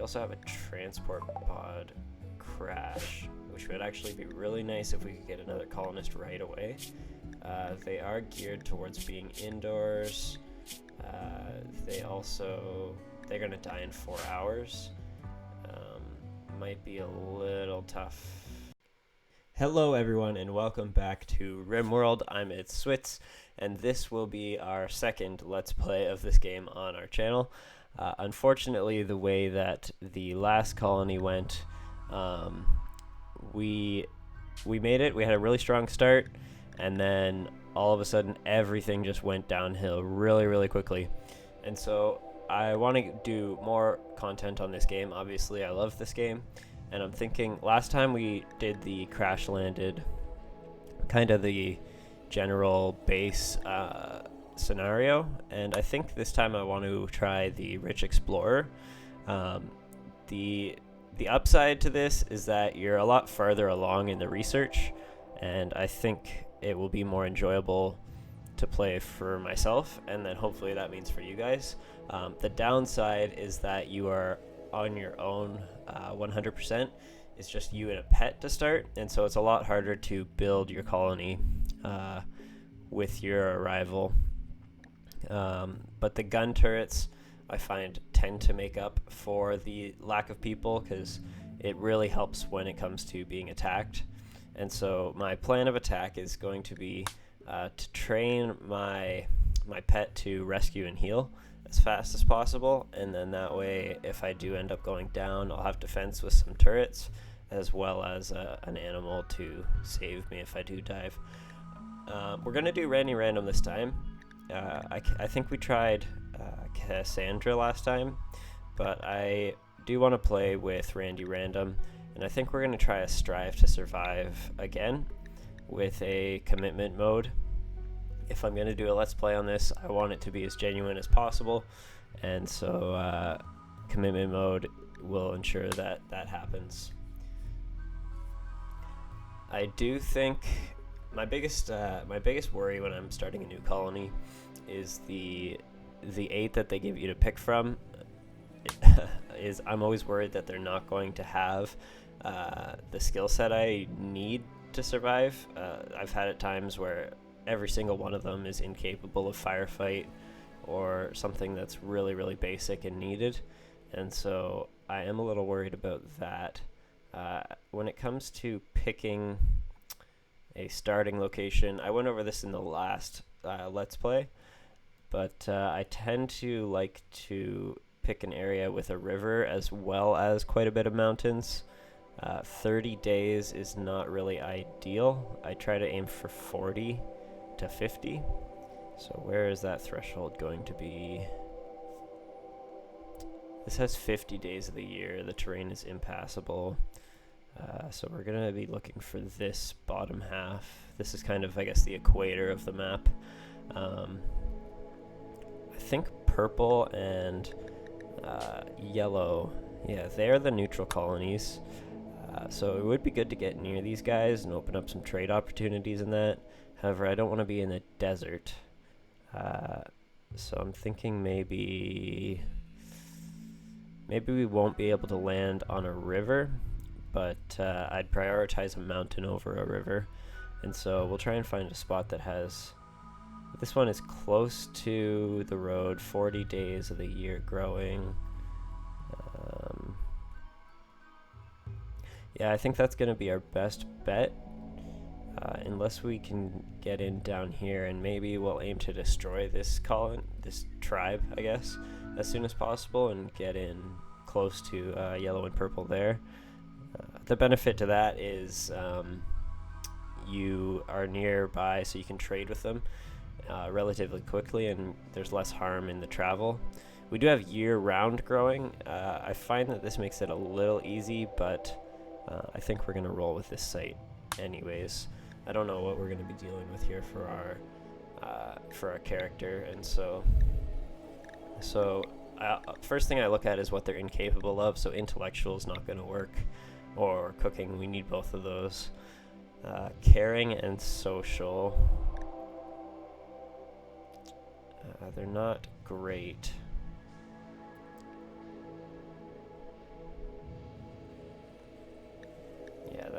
also have a transport pod crash, which would actually be really nice if we could get another colonist right away. They are geared towards being indoors. They're gonna die in 4 hours. Might be a little tough. Hello everyone and welcome back to Rimworld. I'm Switz, and this will be our second Let's Play of this game on our channel. Unfortunately, the way that the last colony went, we made it. We had a really strong start, and then all of a sudden everything just went downhill really quickly. And so I want to do more content on this game. Obviously, I love this game, and I'm thinking last time we did the crash landed, kind of the general base scenario, and I think this time I want to try the Rich Explorer. The upside to this is that you're a lot farther along in the research, and I think it will be more enjoyable to play for myself, and then hopefully that means for you guys. The downside is that you are on your own 100%. It's just you and a pet to start, and so it's a lot harder to build your colony with your arrival. But the gun turrets, I find, tend to make up for the lack of people, because it really helps when it comes to being attacked. And so my plan of attack is going to be to train my pet to rescue and heal as fast as possible, and then that way if I do end up going down, I'll have defense with some turrets as well as an animal to save me if I do dive. We're gonna do Randy Random this time. I think we tried Cassandra last time, but I do want to play with Randy Random, and I think we're gonna try a Strive to Survive again with a commitment mode. If I'm going to do a Let's Play on this, I want it to be as genuine as possible, and so commitment mode will ensure that that happens. I do think my biggest worry when I'm starting a new colony is the 8 that they give you to pick from. I'm always worried that they're not going to have the skill set I need to survive. I've had at times where every single one of them is incapable of firefight or something that's really basic and needed, and so I am a little worried about that. When it comes to picking a starting location, I went over this in the last Let's Play, but I tend to like to pick an area with a river as well as quite a bit of mountains. 30 days is not really ideal. I try to aim for 40 to 50. So where is that threshold going to be? This has 50 days of the year. The terrain is impassable. So we're going to be looking for this bottom half. This is kind of, I guess, the equator of the map. I think purple and yellow, yeah, they're the neutral colonies. So it would be good to get near these guys and open up some trade opportunities in that. However, I don't want to be in the desert. So I'm thinking maybe we won't be able to land on a river, but I'd prioritize a mountain over a river. And so we'll try and find a spot that has... This one is close to the road, 40 days of the year growing. Yeah, I think that's going to be our best bet. Unless we can get in down here, and maybe we'll aim to destroy this tribe, I guess, as soon as possible and get in close to yellow and purple there. The benefit to that is you are nearby, so you can trade with them relatively quickly, and there's less harm in the travel. We do have year-round growing. I find that this makes it a little easy, but I think we're going to roll with this site anyways. I don't know what we're going to be dealing with here for our character, and so first thing I look at is what they're incapable of. So intellectual is not going to work, or cooking. We need both of those. Caring and social, they're not great.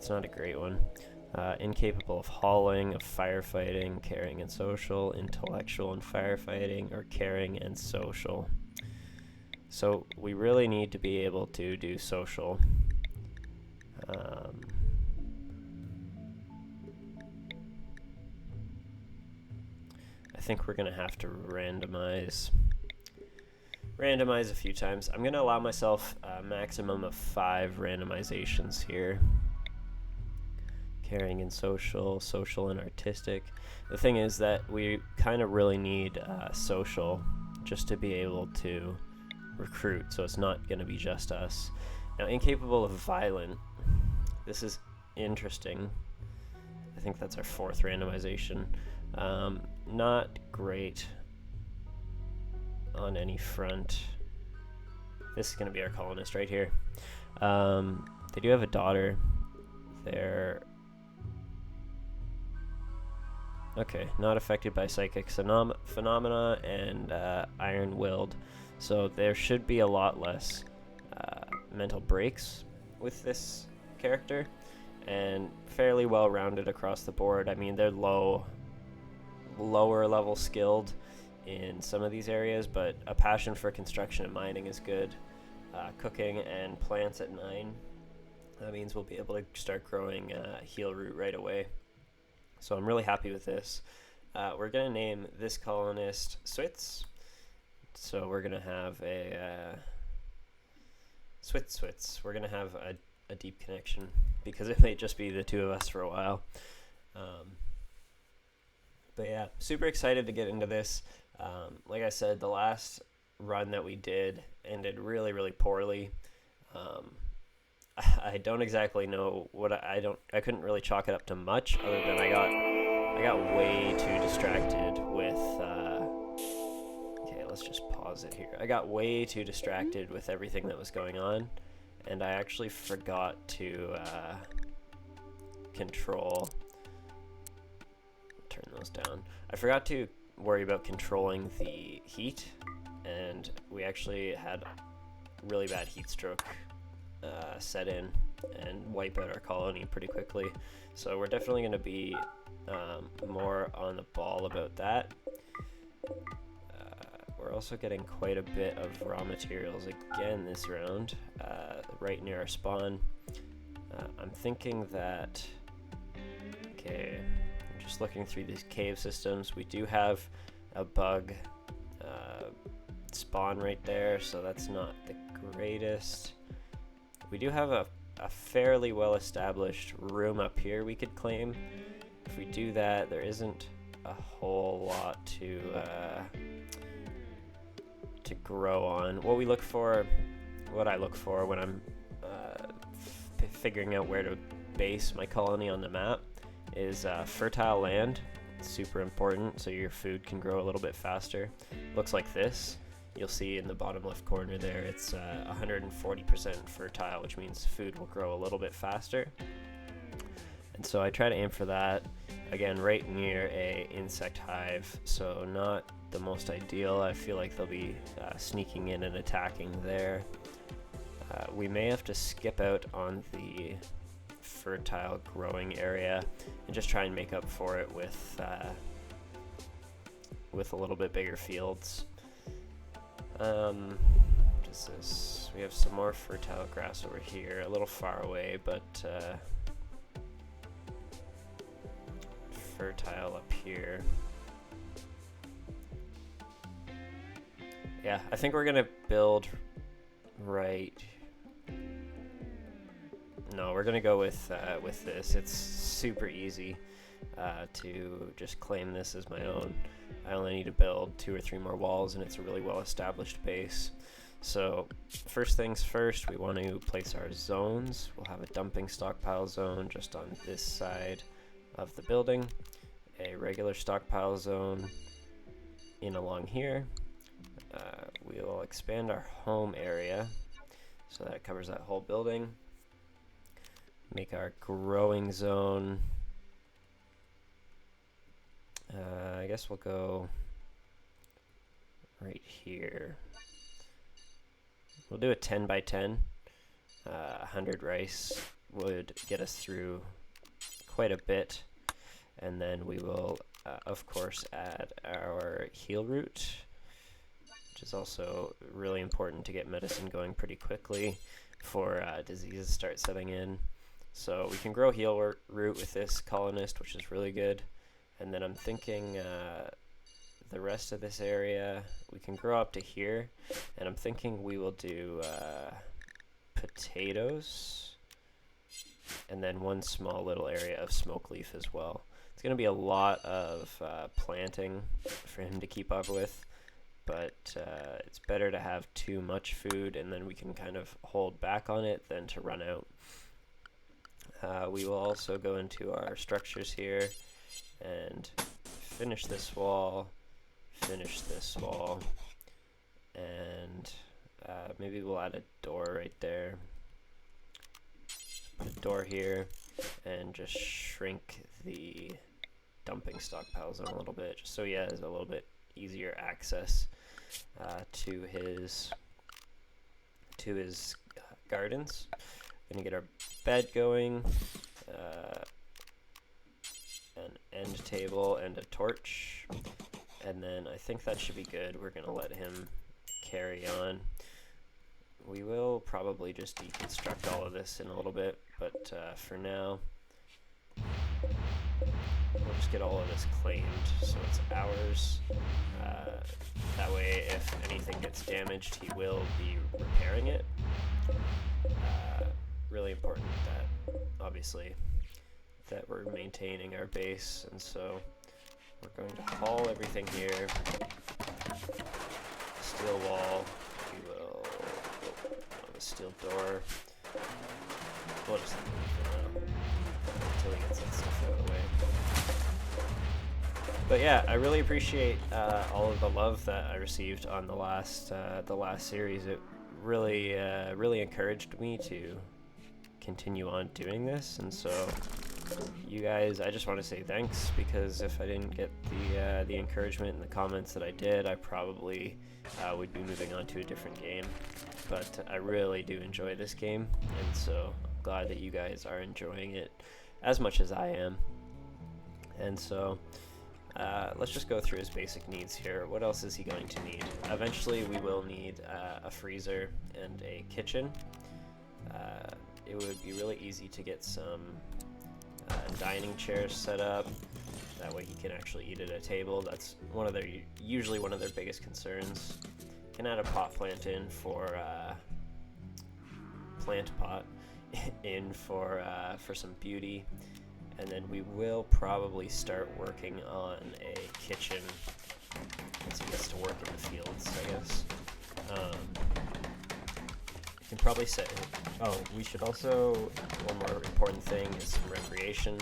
that's not a great one. Incapable of hauling, of firefighting, caring and social, intellectual and firefighting, or caring and social. So we really need to be able to do social. I think we're gonna have to randomize a few times. I'm gonna allow myself a maximum of 5 randomizations here. Caring and social, social and artistic. The thing is that we kind of really need social just to be able to recruit, so it's not going to be just us. Now, incapable of violent. This is interesting. I think that's our 4th randomization. Not great on any front. This is going to be our colonist right here. They do have a daughter. They're okay, not affected by psychic phenomena and iron-willed. So there should be a lot less mental breaks with this character, and fairly well-rounded across the board. I mean, they're lower level skilled in some of these areas, but a passion for construction and mining is good. Cooking and plants at 9. That means we'll be able to start growing heal root right away. So I'm really happy with this. We're going to name this colonist Switz. So we're going to have a Switz. We're going to have a deep connection because it may just be the 2 of us for a while. But yeah, super excited to get into this. Like I said, the last run that we did ended really, really poorly. I don't exactly know what I couldn't really chalk it up to much other than I got way too distracted with okay, let's just pause it here. I got way too distracted with everything that was going on, and I actually forgot to turn those down. I forgot to worry about controlling the heat, and we actually had really bad heat stroke set in and wipe out our colony pretty quickly. So we're definitely going to be more on the ball about that. We're also getting quite a bit of raw materials again this round, right near our spawn. I'm thinking that, okay, I'm just looking through these cave systems. We do have a bug spawn right there, so that's not the greatest. We do have a fairly well-established room up here we could claim. If we do that, there isn't a whole lot to grow on. What I look for when I'm figuring out where to base my colony on the map is fertile land. It's super important, so your food can grow a little bit faster. Looks like this. You'll see in the bottom left corner there, it's 140% fertile, which means food will grow a little bit faster. And so I try to aim for that, again, right near a insect hive, so not the most ideal. I feel like they'll be sneaking in and attacking there. We may have to skip out on the fertile growing area and just try and make up for it with a little bit bigger fields. Just this. We have some more fertile grass over here, a little far away, but fertile up here. Yeah, I think we're gonna build right. No, we're gonna go with this. It's super easy to just claim this as my own. I only need to build 2 or 3 more walls, and it's a really well-established base. So first things first, we want to place our zones. We'll have a dumping stockpile zone just on this side of the building, a regular stockpile zone in along here. We'll expand our home area so that it covers that whole building. Make our growing zone. I guess we'll go right here. We'll do a 10 by 10, 100 rice would get us through quite a bit. And then we will, of course, add our heal root, which is also really important to get medicine going pretty quickly before diseases start setting in. So we can grow heal root with this colonist, which is really good. And then I'm thinking the rest of this area, we can grow up to here. And I'm thinking we will do potatoes, and then one small little area of smoke leaf as well. It's going to be a lot of planting for him to keep up with, but it's better to have too much food and then we can kind of hold back on it than to run out. We will also go into our structures here and finish this wall, and maybe we'll add a door right there. Put a door here and just shrink the dumping stockpiles in a little bit, just so he has a little bit easier access to his gardens. Gonna get our bed going, an end table and a torch, and then I think that should be good. We're gonna let him carry on. We will probably just deconstruct all of this in a little bit, but for now we'll just get all of this claimed so it's ours. That way if anything gets damaged, he will be repairing it. Really important that, obviously, that we're maintaining our base, and so we're going to haul everything here. Steel wall, we will, the steel door. We'll just leave it for now until he gets that stuff out of the way. But yeah, I really appreciate all of the love that I received on the last series. It really really encouraged me to continue on doing this, and so you guys, I just want to say thanks, because if I didn't get the encouragement and the comments that I did, I probably would be moving on to a different game. But I really do enjoy this game, and so I'm glad that you guys are enjoying it as much as I am. And so let's just go through his basic needs here. What else is he going to need? Eventually we will need a freezer and a kitchen. It would be really easy to get some dining chairs set up. That way he can actually eat at a table. That's usually one of their biggest concerns. Can add a pot plant in for plant pot in for some beauty, and then we will probably start working on a kitchen once he gets to work in the fields, I guess. You can probably set. Oh, we should also, one more important thing is some recreation.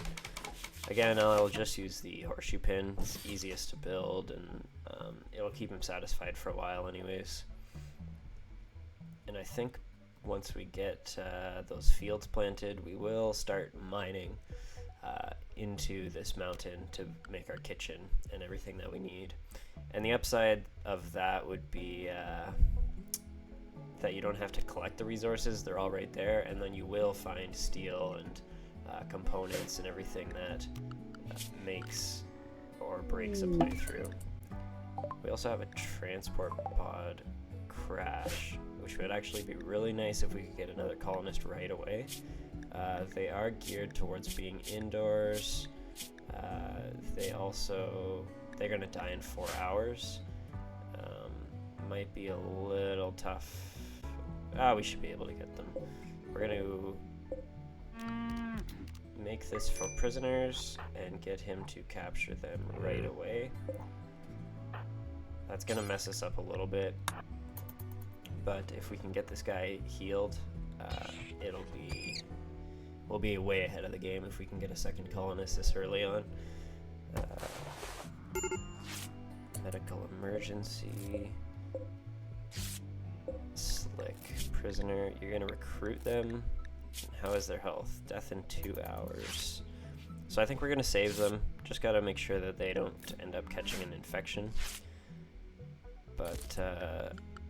Again, I'll just use the horseshoe pin. It's easiest to build, and it'll keep him satisfied for a while anyways. And I think once we get those fields planted, we will start mining into this mountain to make our kitchen and everything that we need. And the upside of that would be that you don't have to collect the resources, they're all right there, and then you will find steel and components and everything that makes or breaks a playthrough. We also have a transport pod crash, which would actually be really nice if we could get another colonist right away. They are geared towards being indoors. They're gonna die in 4 hours. Might be a little tough. We should be able to get them. We're gonna make this for prisoners and get him to capture them right away. That's gonna mess us up a little bit, but if we can get this guy healed, we'll be way ahead of the game if we can get a second colonist this early on. Medical emergency. Slick prisoner. You're gonna recruit them. How is their health? Death in 2 hours. So I think we're gonna save them. Just gotta make sure that they don't end up catching an infection. But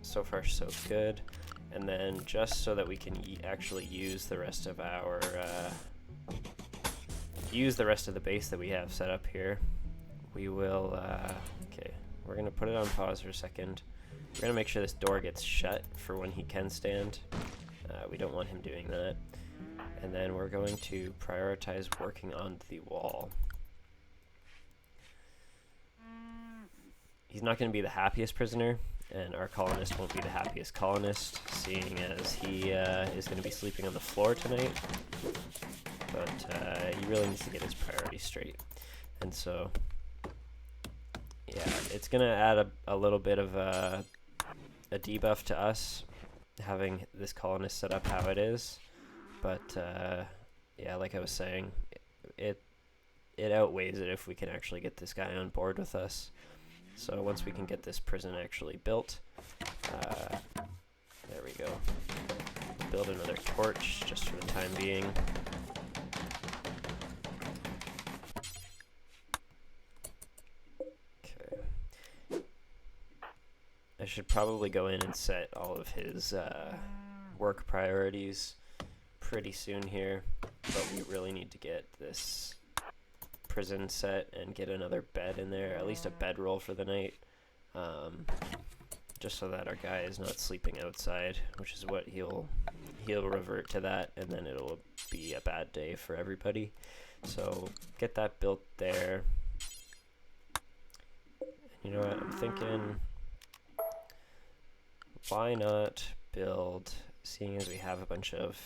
so far so good. And then just so that we can actually use the rest of our the base that we have set up here, we will okay, we're gonna put it on pause for a second. We're gonna make sure this door gets shut for when he can stand. We don't want him doing that. And then we're going to prioritize working on the wall. He's not going to be the happiest prisoner, and our colonist won't be the happiest colonist, seeing as he is going to be sleeping on the floor tonight. But he really needs to get his priorities straight. And so, yeah, it's going to add a little bit of a debuff to us, having this colonist set up how it is. But, yeah, like I was saying, it outweighs it if we can actually get this guy on board with us. So once we can get this prison actually built, there we go. Build another torch just for the time being. Okay. I should probably go in and set all of his work priorities pretty soon here, but we really need to get this prison set and get another bed in there, at least a bedroll for the night, just so that our guy is not sleeping outside, which is what he'll revert to that, and then it'll be a bad day for everybody. So get that built there. You know what, I'm thinking, why not build, seeing as we have a bunch of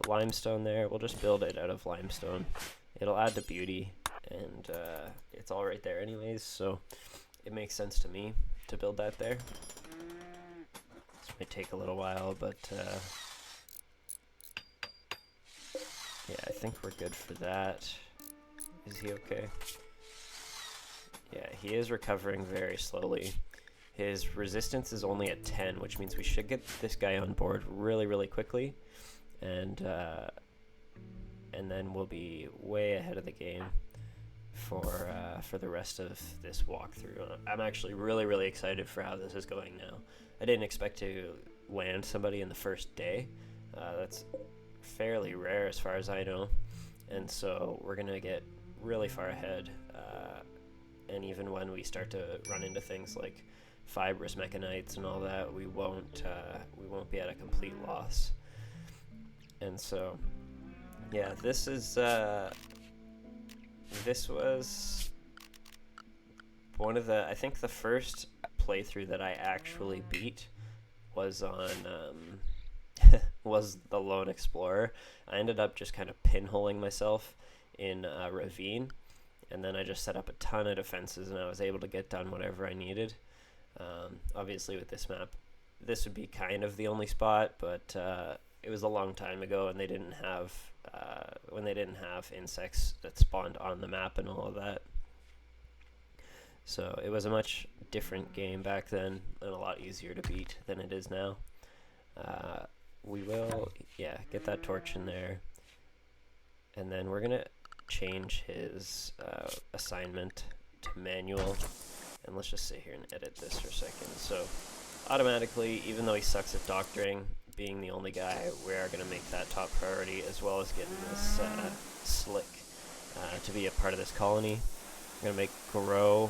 limestone there, we'll just build it out of limestone. It'll add to beauty, and it's all right there anyways, so it makes sense to me to build that there. This might take a little while, but yeah, I think we're good for that. Is he okay? Yeah, he is recovering very slowly. His resistance is only at 10, which means we should get this guy on board really, really quickly, and then we'll be way ahead of the game for the rest of this walkthrough. I'm actually really, really excited for how this is going now. I didn't expect to land somebody in the first day. That's fairly rare as far as I know, and so we're gonna get really far ahead. And even when we start to run into things like fibrous mechanites and all that, we won't be at a complete loss. And so, yeah, this was one of I think the first playthrough that I actually beat was on was the Lone Explorer. I ended up just kind of pinholing myself in a ravine, and then I just set up a ton of defenses, and I was able to get done whatever I needed. Obviously with this map, this would be kind of the only spot, but it was a long time ago, and they didn't have when they didn't have insects that spawned on the map and all of that. So it was a much different game back then, and a lot easier to beat than it is now. We will, yeah, get that torch in there, and then we're gonna change his assignment to manual, and let's just sit here and edit this for a second. So automatically, even though he sucks at doctoring, being the only guy, we are going to make that top priority, as well as getting this slick to be a part of this colony. We're going to make grow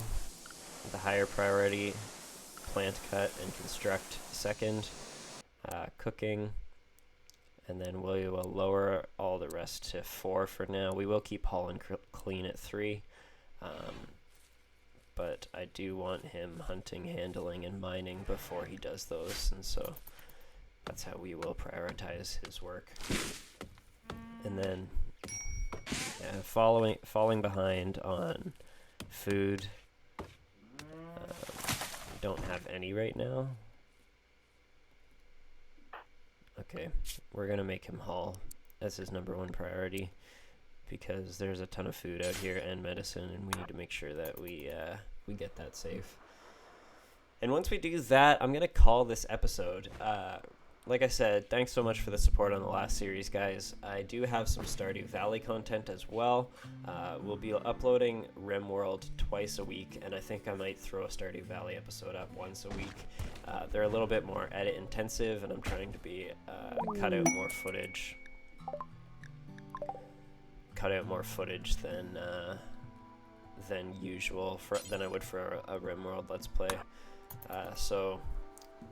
the higher priority, plant cut and construct second, cooking, and then we will lower all the rest to 4 for now. We will keep haul and clean at 3, but I do want him hunting, handling, and mining before he does those, and so that's how we will prioritize his work. And then falling behind on food. We don't have any right now. Okay, we're gonna make him haul as his #1 priority, because there's a ton of food out here and medicine, and we need to make sure that we get that safe. And once we do that, I'm gonna call this episode. like I said, thanks so much for the support on the last series, guys. I do have some Stardew Valley content as well. We'll be uploading Rimworld twice a week, and I think I might throw a Stardew Valley episode up once a week. They're a little bit more edit intensive, and I'm trying to cut out more footage. Than usual than I would for a Rimworld Let's Play. So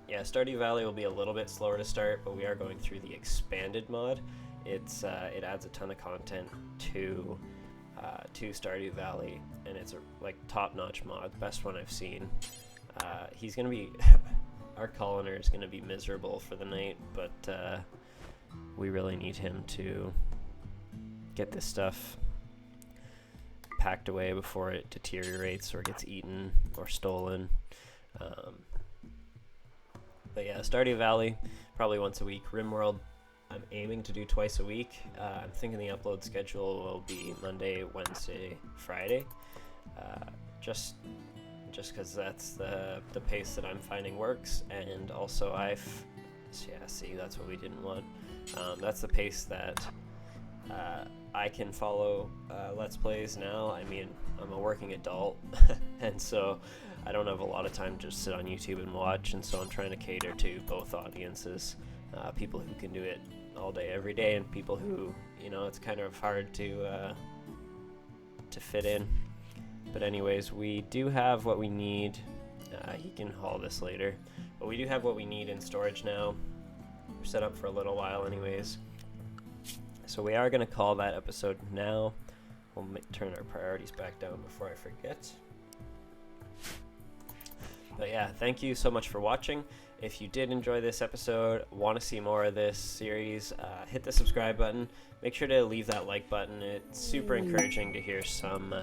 yeah, Stardew Valley will be a little bit slower to start, but we are going through the expanded mod. It adds a ton of content to Stardew Valley, and it's a top-notch mod, best one I've seen. He's gonna be our coloner is gonna be miserable for the night, but we really need him to get this stuff packed away before it deteriorates or gets eaten or stolen. But yeah, Stardew Valley, probably once a week. Rimworld, I'm aiming to do twice a week. I'm thinking the upload schedule will be Monday, Wednesday, Friday. Just because that's the pace that I'm finding works, and also see, that's what we didn't want. That's the pace that I can follow Let's Plays now. I mean, I'm a working adult, and so I don't have a lot of time to just sit on YouTube and watch, and so I'm trying to cater to both audiences, people who can do it all day, every day, and people who, it's kind of hard to fit in. But anyways, we do have what we need. He can haul this later, but we do have what we need in storage now. We're set up for a little while anyways. So we are going to call that episode now. We'll turn our priorities back down before I forget. But yeah, thank you so much for watching. If you did enjoy this episode, want to see more of this series, hit the subscribe button. Make sure to leave that like button. It's super encouraging to hear some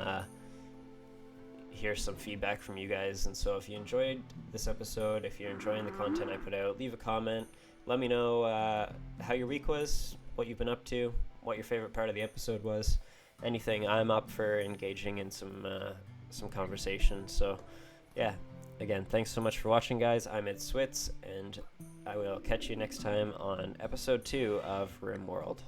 feedback from you guys. And so if you enjoyed this episode, if you're enjoying the content I put out, leave a comment. Let me know how your week was, what you've been up to, what your favorite part of the episode was, anything. I'm up for engaging in some conversation. So yeah, again, thanks so much for watching, guys. I'm Switz, and I will catch you next time on episode 2 of Rimworld.